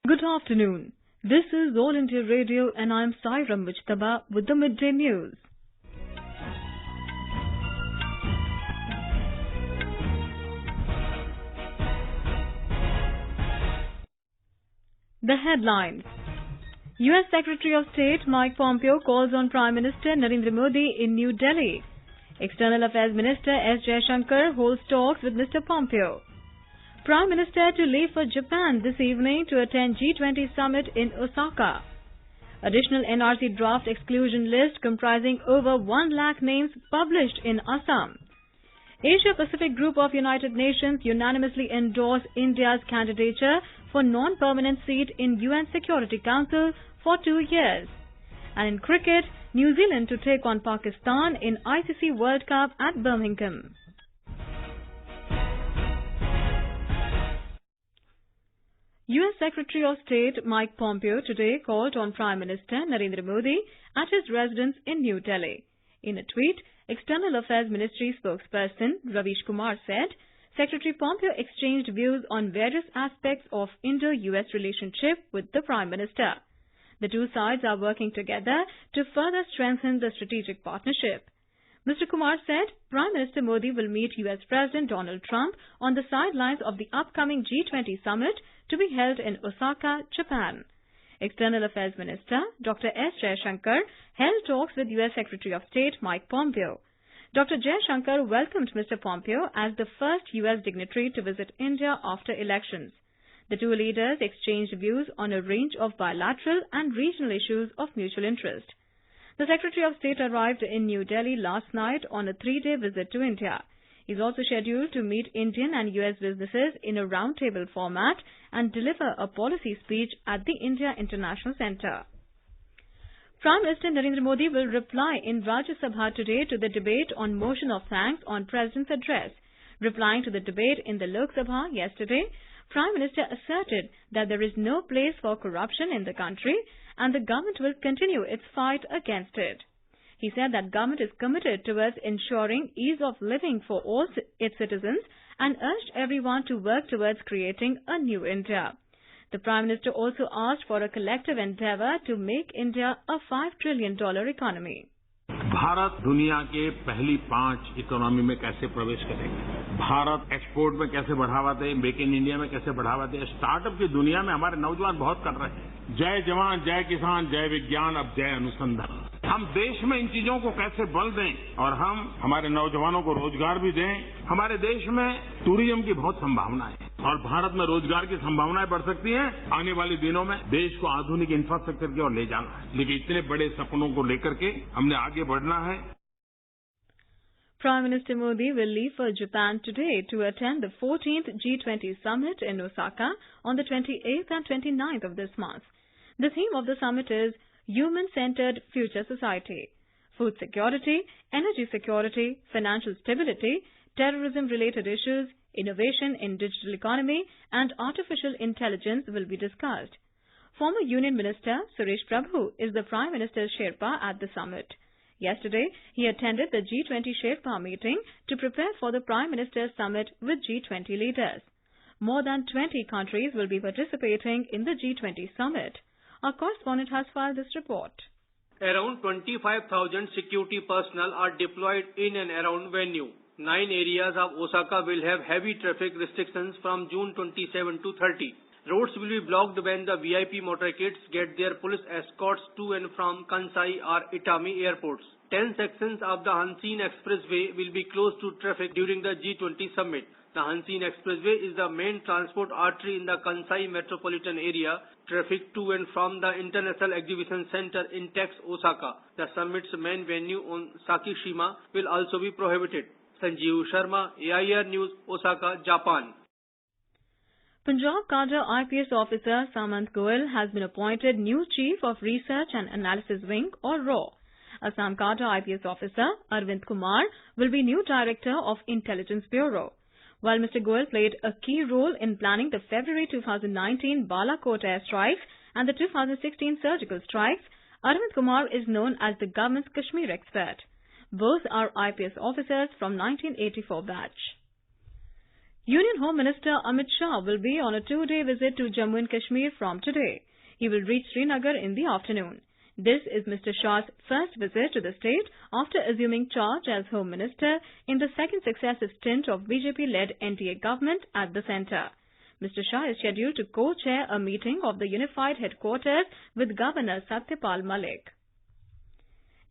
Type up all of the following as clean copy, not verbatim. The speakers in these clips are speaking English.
Good afternoon. This is All India Radio and I am Saira Mujtaba with the Midday News. The headlines. U.S. Secretary of State Mike Pompeo calls on Prime Minister Narendra Modi in New Delhi. External Affairs Minister S Jaishankar holds talks with Mr. Pompeo. Prime Minister to leave for Japan this evening to attend G20 Summit in Osaka. Additional NRC Draft Exclusion list comprising over 1 lakh names published in Assam. Asia-Pacific Group of United Nations unanimously endorsed India's candidature for non-permanent seat in UN Security Council for 2 years. And in cricket, New Zealand to take on Pakistan in ICC World Cup at Birmingham. U.S. Secretary of State Mike Pompeo today called on Prime Minister Narendra Modi at his residence in New Delhi. In a tweet, External Affairs Ministry spokesperson Ravish Kumar said, Secretary Pompeo exchanged views on various aspects of Indo-US relationship with the Prime Minister. The two sides are working together to further strengthen the strategic partnership. Mr. Kumar said Prime Minister Modi will meet U.S. President Donald Trump on the sidelines of the upcoming G20 Summit to be held in Osaka, Japan. External Affairs Minister Dr. S Jaishankar held talks with U.S. Secretary of State Mike Pompeo. Dr. Jaishankar welcomed Mr. Pompeo as the first U.S. dignitary to visit India after elections. The two leaders exchanged views on a range of bilateral and regional issues of mutual interest. The Secretary of State arrived in New Delhi last night on a 3-day visit to India. He is also scheduled to meet Indian and U.S. businesses in a roundtable format and deliver a policy speech at the India International Centre. Prime Minister Narendra Modi will reply in Rajya Sabha today to the debate on motion of thanks on President's address. Replying to the debate in the Lok Sabha yesterday, Prime Minister asserted that there is no place for corruption in the country and the government will continue its fight against it. He said that government is committed towards ensuring ease of living for all its citizens and urged everyone to work towards creating a new India. The Prime Minister also asked for a collective endeavour to make India a $5 trillion economy. Bharat दुनिया के पहली 5 economy में कैसे प्रवेश करेगा, Bharat export में कैसे बढ़ावा दे, मेक इन इंडिया में कैसे बढ़ावा दे, स्टार्टअप की दुनिया में हमारे नौजवान बहुत कर रहे हैं। जय जवान, जय किसान, जय विज्ञान, अब जय अनुसंधान। हम देश में इन चीजों को कैसे बल दें और हम हमारे नौजवानों को रोजगार भी दें। हमारे देश में टूरिज्म की बहुत संभावनाएं हैं और भारत में रोजगार की संभावनाएं बढ़ सकती हैं। आने वाले दिनों में देश को आधुनिक इंफ्रास्ट्रक्चर की ओर ले जाना है, लेकिन इतने बड़े सपनों को लेकर के हमने आगे बढ़ना है। Prime Minister Modi will leave for Japan today to attend the 14th G20 Summit in Osaka on the 28th and 29th of this month. The theme of the summit is Human-Centered Future Society. Food security, energy security, financial stability, terrorism-related issues, innovation in digital economy and artificial intelligence will be discussed. Former Union Minister Suresh Prabhu is the Prime Minister's Sherpa at the summit. Yesterday, he attended the G20 Sherpa meeting to prepare for the Prime Minister's summit with G20 leaders. More than 20 countries will be participating in the G20 summit. Our correspondent has filed this report. Around 25,000 security personnel are deployed in and around venue. 9 areas of Osaka will have heavy traffic restrictions from June 27 to 30. Roads will be blocked when the VIP motorcades get their police escorts to and from Kansai or Itami airports. 10 sections of the Hanshin Expressway will be closed to traffic during the G20 summit. The Hanshin Expressway is the main transport artery in the Kansai metropolitan area. Traffic to and from the International Exhibition Center in Tex, Osaka, the summit's main venue on Sakishima, will also be prohibited. Sanjeev Sharma, AIR News, Osaka, Japan. Punjab Cadre IPS officer Samant Goel has been appointed new Chief of Research and Analysis Wing or RAW. Assam Cadre IPS officer Arvind Kumar will be new Director of Intelligence Bureau. While Mr. Goel played a key role in planning the February 2019 Balakot airstrikes and the 2016 surgical strikes, Arvind Kumar is known as the government's Kashmir expert. Both are IPS officers from 1984 batch. Union Home Minister Amit Shah will be on a 2-day visit to Jammu and Kashmir from today. He will reach Srinagar in the afternoon. This is Mr. Shah's first visit to the state after assuming charge as Home Minister in the second successive stint of BJP-led NDA government at the centre. Mr. Shah is scheduled to co-chair a meeting of the unified headquarters with Governor Satyapal Malik.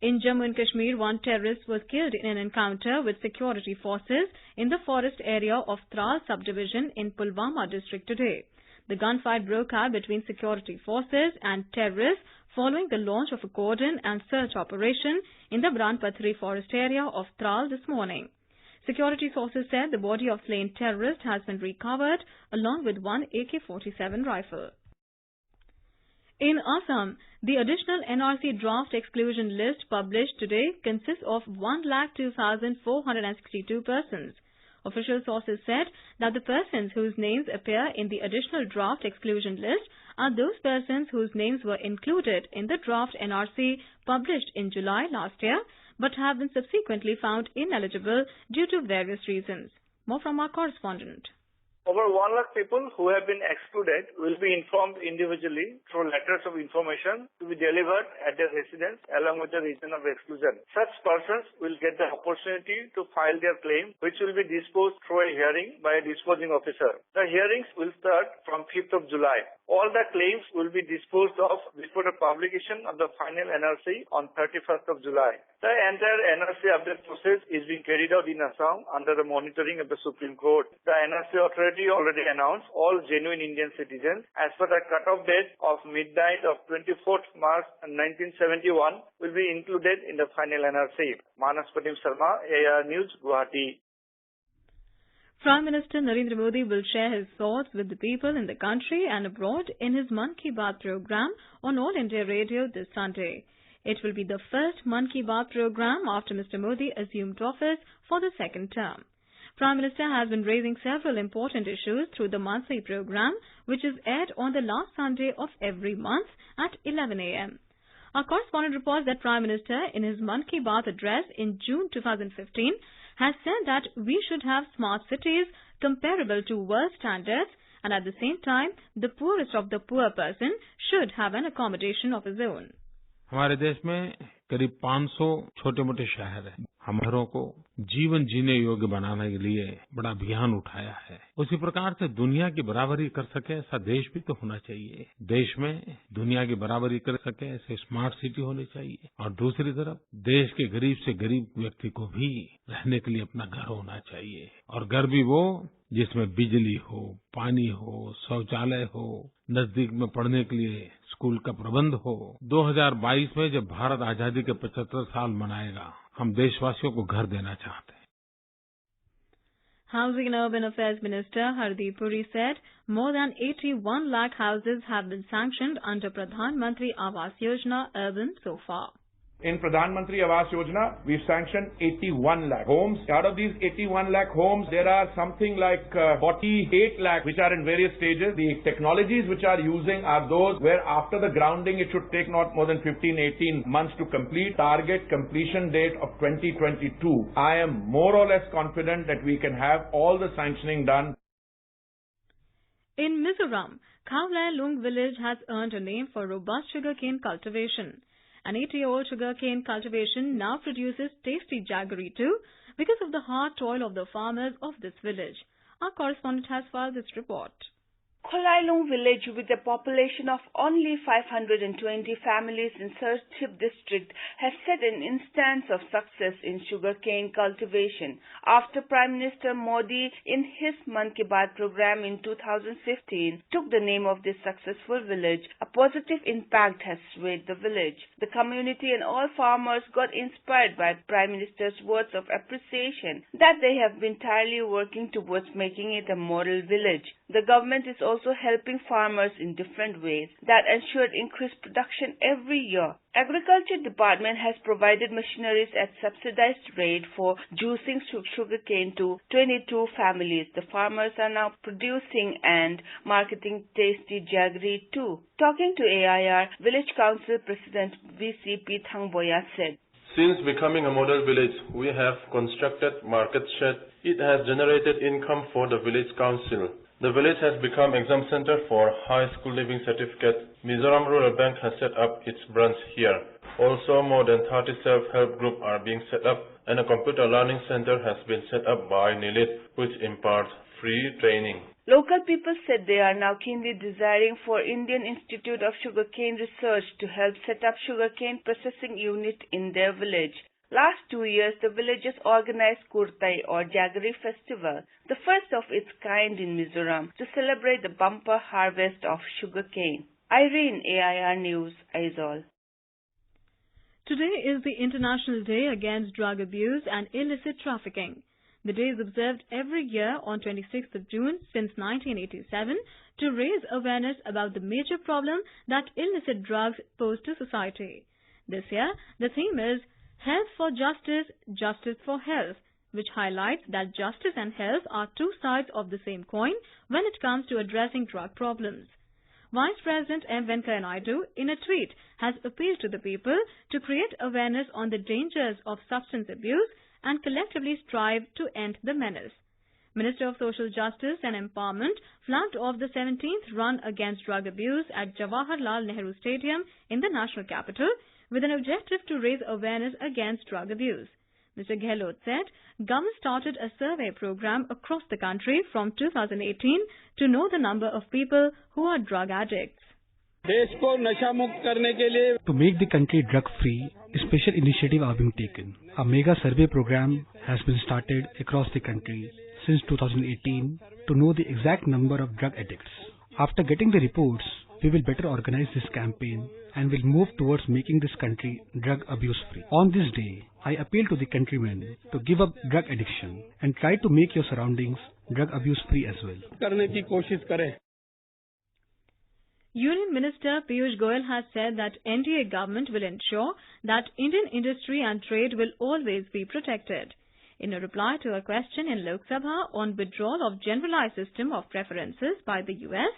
In Jammu and Kashmir, one terrorist was killed in an encounter with security forces in the forest area of Tral subdivision in Pulwama district today. The gunfight broke out between security forces and terrorists following the launch of a cordon and search operation in the Branpathri forest area of Tral this morning. Security sources said the body of slain terrorist has been recovered along with one AK-47 rifle. In Assam, the additional NRC Draft Exclusion list published today consists of 102,462 persons. Official sources said that the persons whose names appear in the additional Draft Exclusion list are those persons whose names were included in the draft NRC published in July last year but have been subsequently found ineligible due to various reasons. More from our correspondent. Over 1 lakh people who have been excluded will be informed individually through letters of information to be delivered at their residence along with the reason of exclusion. Such persons will get the opportunity to file their claim, which will be disposed through a hearing by a disposing officer. The hearings will start from 5th of July. All the claims will be disposed of before the publication of the final NRC on 31st of July. The entire NRC update process is being carried out in Assam under the monitoring of the Supreme Court. The NRC authority already announced all genuine Indian citizens as per the cut-off date of midnight of 24th March 1971 will be included in the final NRC. Manas Pratim Sharma, AR News, Guwahati. Prime Minister Narendra Modi will share his thoughts with the people in the country and abroad in his Mann Ki Baat program on All India Radio this Sunday. It will be the first Mann Ki Baat program after Mr. Modi assumed office for the second term. Prime Minister has been raising several important issues through the monthly program, which is aired on the last Sunday of every month at 11 a.m. Our correspondent reports that Prime Minister, in his Mann Ki Baat address in June 2015, has said that we should have smart cities comparable to world standards and at the same time the poorest of the poor person should have an accommodation of his own. हमारे देश में करीब 500 छोटे-मोटे शहर हैं। हमारों को जीवन जीने योग्य बनाने के लिए बड़ा अभियान उठाया है। उसी प्रकार से दुनिया की बराबरी कर सके ऐसा देश भी तो होना चाहिए। देश में दुनिया की बराबरी कर सके ऐसे स्मार्ट सिटी होनी चाहिए और दूसरी तरफ देश के गरीब से गरीब व्यक्ति को भी रहने के लिए अपना घर होना चाहिए और घर भी वो जिसमें बिजली हो, पानी हो, शौचालय हो, नजदीक में पढ़ने के लिए स्कूल का प्रबंध हो। 2022 में जब भारत आजादी के 75 साल मनाएगा, हम देशवासियों को घर देना चाहते हैं। Housing and Urban Affairs Minister Hardeep Puri said more than 81 lakh houses have been sanctioned under Pradhan Mantri Awas Yojana Urban so far. In Pradhan Mantri Awas Yojana, we've sanctioned 81 lakh homes. Out of these 81 lakh homes, there are something like 48 lakh which are in various stages. The technologies which are using are those where after the grounding it should take not more than 15-18 months to complete. Target completion date of 2022. I am more or less confident that we can have all the sanctioning done. In Mizoram, Khawlai Lung village has earned a name for robust sugarcane cultivation. An 80-year-old sugarcane cultivation now produces tasty jaggery too because of the hard toil of the farmers of this village. Our correspondent has filed this report. Kholailung village, with a population of only 520 families in Sarchip district, has set an instance of success in sugarcane cultivation. After Prime Minister Modi, in his Mann Ki Baat program in 2015, took the name of this successful village, a positive impact has swayed the village. The community and all farmers got inspired by Prime Minister's words of appreciation that they have been tirelessly working towards making it a model village. The government is also helping farmers in different ways that ensured increased production every year. Agriculture Department has provided machineries at subsidized rate for juicing sugarcane to 22 families. The farmers are now producing and marketing tasty jaggery too. Talking to AIR, Village Council President VCP Thangboya said, Since becoming a model village, we have constructed market shed. It has generated income for the village council. The village has become exam center for high school living certificate. Mizoram Rural Bank has set up its branch here. Also, more than 30 self-help groups are being set up, and a computer learning center has been set up by NILIT, which imparts free training. Local people said they are now keenly desiring for Indian Institute of Sugarcane Research to help set up sugarcane processing unit in their village. Last 2 years, the villagers organized Kurtai or Jaggery Festival, the first of its kind in Mizoram, to celebrate the bumper harvest of sugarcane. Irene, AIR News, Aizawl. Today is the International Day Against Drug Abuse and Illicit Trafficking. The day is observed every year on 26th of June since 1987 to raise awareness about the major problem that illicit drugs pose to society. This year, the theme is Health for Justice, Justice for Health, which highlights that justice and health are two sides of the same coin when it comes to addressing drug problems. Vice President M. Venkaiah Naidu, in a tweet, has appealed to the people to create awareness on the dangers of substance abuse and collectively strive to end the menace. Minister of Social Justice and Empowerment flagged off the 17th run against drug abuse at Jawaharlal Nehru Stadium in the national capital with an objective to raise awareness against drug abuse. Mr. Gehlot said government started a survey program across the country from 2018 to know the number of people who are drug addicts. To make the country drug-free, special initiatives are being taken. A mega survey program has been started across the country since 2018 to know the exact number of drug addicts. After getting the reports, we will better organize this campaign and will move towards making this country drug abuse-free. On this day, I appeal to the countrymen to give up drug addiction and try to make your surroundings drug abuse-free as well. Union Minister Piyush Goyal has said that NDA government will ensure that Indian industry and trade will always be protected. In a reply to a question in Lok Sabha on withdrawal of generalized system of preferences by the US,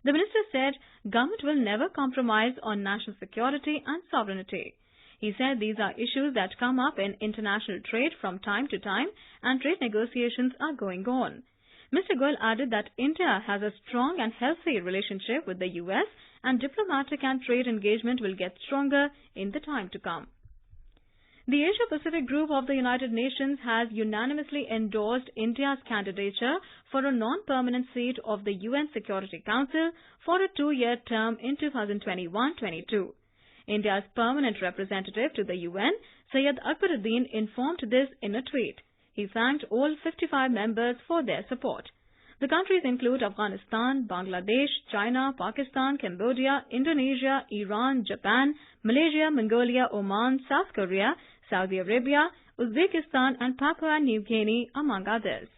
the minister said government will never compromise on national security and sovereignty. He said these are issues that come up in international trade from time to time and trade negotiations are going on. Mr. Goyal added that India has a strong and healthy relationship with the US and diplomatic and trade engagement will get stronger in the time to come. The Asia-Pacific Group of the United Nations has unanimously endorsed India's candidature for a non-permanent seat of the UN Security Council for a 2-year term in 2021-22. India's permanent representative to the UN, Syed Akbaruddin, informed this in a tweet. He thanked all 55 members for their support. The countries include Afghanistan, Bangladesh, China, Pakistan, Cambodia, Indonesia, Iran, Japan, Malaysia, Mongolia, Oman, South Korea, Saudi Arabia, Uzbekistan and Papua New Guinea, among others.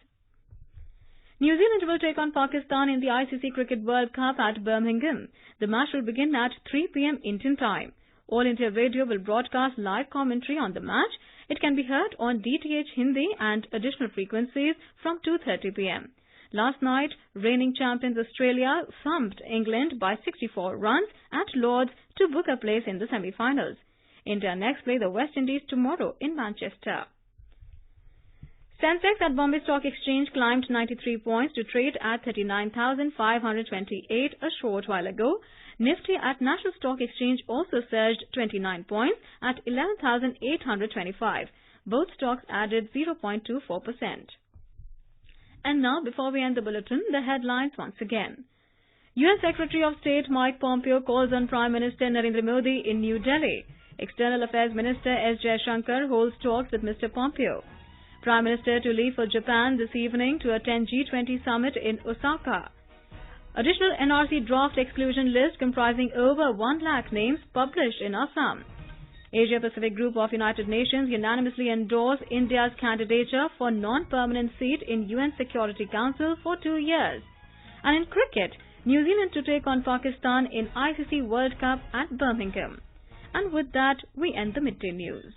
New Zealand will take on Pakistan in the ICC Cricket World Cup at Birmingham. The match will begin at 3 p.m. Indian time. All India Radio will broadcast live commentary on the match. It can be heard on DTH Hindi and additional frequencies from 2:30 p.m. Last night, reigning champions Australia thumped England by 64 runs at Lord's to book a place in the semi-finals. India next play the West Indies tomorrow in Manchester. Sensex at Bombay Stock Exchange climbed 93 points to trade at 39,528 a short while ago. Nifty at National Stock Exchange also surged 29 points at 11,825. Both stocks added 0.24%. And now, before we end the bulletin, the headlines once again. U.S. Secretary of State Mike Pompeo calls on Prime Minister Narendra Modi in New Delhi. External Affairs Minister S Jaishankar holds talks with Mr. Pompeo. Prime Minister to leave for Japan this evening to attend G20 Summit in Osaka. Additional NRC Draft Exclusion list comprising over 1 lakh names published in Assam. Asia-Pacific Group of United Nations unanimously endorse India's candidature for non-permanent seat in UN Security Council for 2 years. And in cricket, New Zealand to take on Pakistan in ICC World Cup at Birmingham. And with that, we end the midday news.